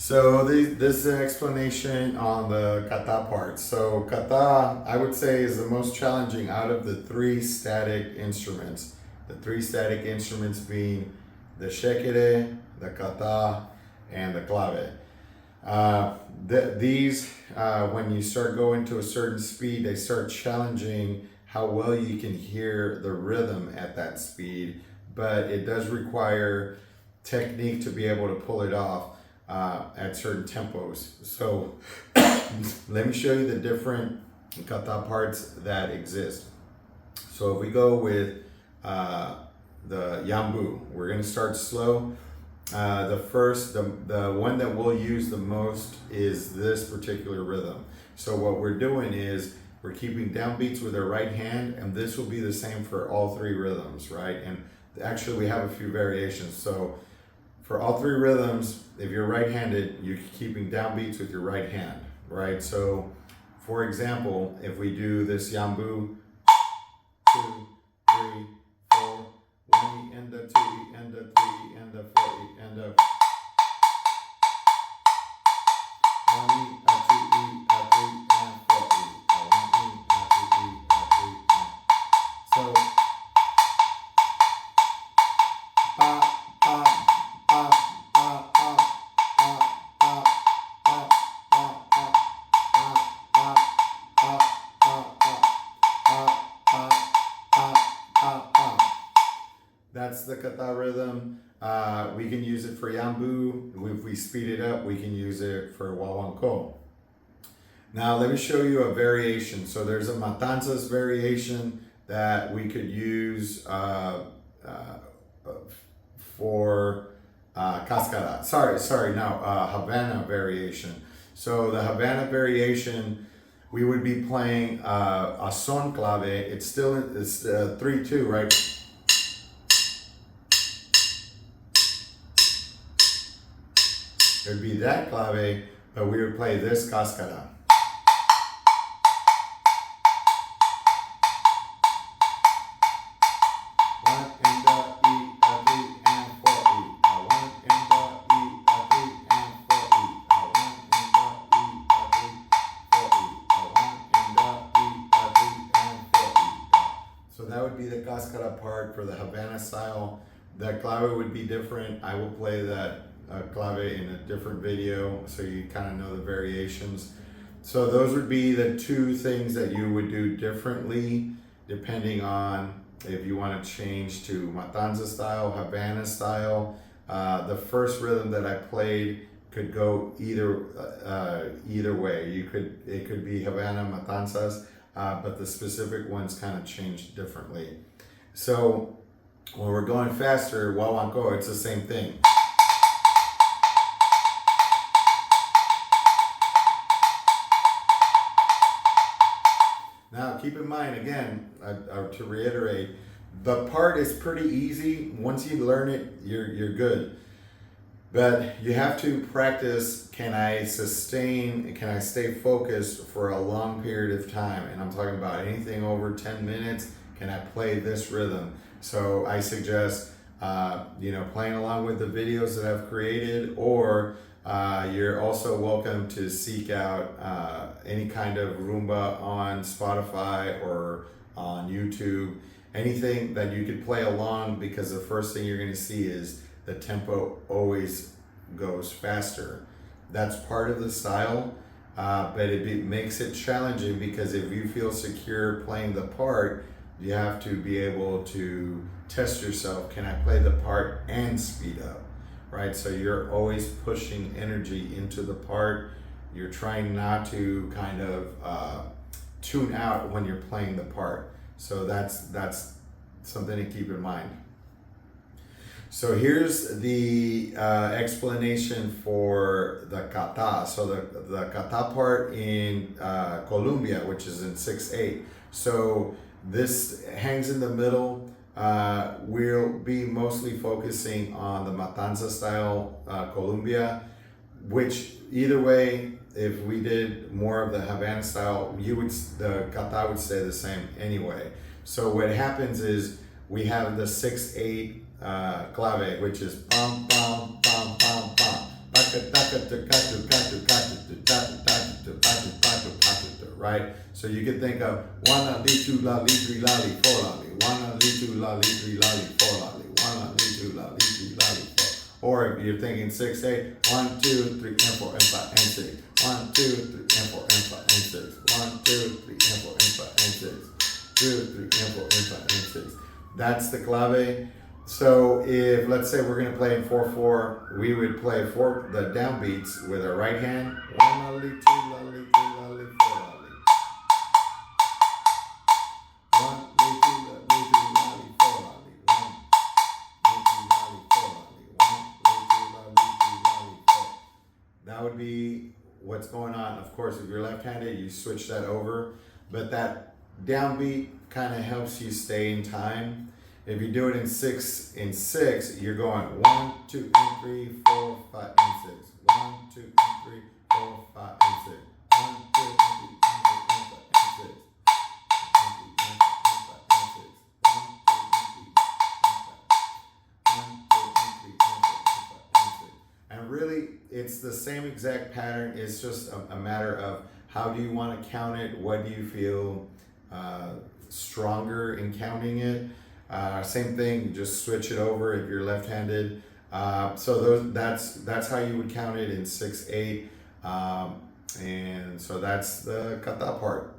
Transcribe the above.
So this is an explanation on the kata part. So kata, I would say, is the most challenging out of the three static instruments. The three static instruments being the shekere, the kata, and the clave. These, when you start going to a certain speed, they start challenging how well you can hear the rhythm at that speed, but it does require technique to be able to pull it off at certain tempos. So let me show you the different kata parts that exist. So if we go with the Yambu, we're going to start slow. The one that we'll use the most is this particular rhythm. So what we're doing is we're keeping downbeats with our right hand, and this will be the same for all three rhythms, right? And actually we have a few variations. So for all three rhythms, if you're right-handed, you're keeping downbeats with your right hand, right? So for example, if we do this Yambu, 2, 3, 4, 1, E, and a 2, E, and a 3, E, and a 4, E, and a 1, E, a 2, E, a 3, and 4, E, a 1, E, a 2, E, a 3, and so that's the kata rhythm. We can use it for Yambu. If we speed it up, we can use it for Wawanko. Now let me show you a variation. So there's a matanzas variation that we could use for cascara. Havana variation. So the Havana variation, we would be playing a son clave. It's 3-2, right? It would be that clave, but we would play this cascara. So that would be the cascara part for the Havana style. The clave would be different. I will play that clave in a different video so you kind of know the variations. So those would be the two things that you would do differently depending on if you want to change to matanza style, Havana style. The first rhythm that I played could go either way. It could be Havana, matanzas, but the specific ones kind of change differently. So when we're going faster, Wawanko, it's the same thing. Now, keep in mind, again, to reiterate, the part is pretty easy. Once you learn it, you're good. But you have to practice, can I stay focused for a long period of time? And I'm talking about anything over 10 minutes, can I play this rhythm? So I suggest, playing along with the videos that I've created, or you're also welcome to seek out any kind of Rumba on Spotify or on YouTube, anything that you could play along, because the first thing you're going to see is the tempo always goes faster. That's part of the style, but it makes it challenging, because if you feel secure playing the part, you have to be able to test yourself. Can I play the part and speed up? Right? So you're always pushing energy into the part. You're trying not to kind of tune out when you're playing the part. So that's something to keep in mind. So here's the explanation for the kata. So the kata part in Colombia, which is in 6/8. So this hangs in the middle. We'll be mostly focusing on the matanza style Colombia, which either way, if we did more of the Havana style, the kata would stay the same anyway. So what happens is we have the 6/8 clave, which is pam pam pam pam pam Right? So you can think of 1 lolly, 2 lolly, 3 lolly, 4 lolly, 1 lolly, 2 lolly, 3 lolly, 4 lolly, 1 lolly, 2 lolly, 3 lolly, 4. Or if you're thinking 6, 8, 1, 2, 3, and 4, and 5, and 6. 1, 2, 3, and 4, and 5, and 6. 1, 2, 3, and 4, and 5, and 6. 2, 3, and 4, and 5, and 6. That's the clave. So if, let's say we're going to play in 4/4, we would play the downbeats with our right hand. 1 lolly, 2 lolly, 3 lolly, 4 lolly. 1 lolly, 2 lolly, 3 lolly, 4 lolly. 1 lolly, 2 lolly, 4 lolly. 1 lolly, 2 lolly, 3 lolly, 4. That would be what's going on. Of course, if you're left-handed, you switch that over, but that downbeat kind of helps you stay in time. If you do it in 6, you're going 1, 2, and 3, 4, 5, and 6. 1, 2, and 3, 4, 5, and 6. 1, 2, and 3, and 4, and 5, and 6. 1, 2, and 3, and 4, and 5, and 6. 1, 2, and 3, and 4, and 5, and 6. And really, it's the same exact pattern. It's just a matter of how do you want to count it? What do you feel stronger in counting it? Same thing, just switch it over if you're left-handed. So that's how you would count it in 6/8, and so that's the kata part.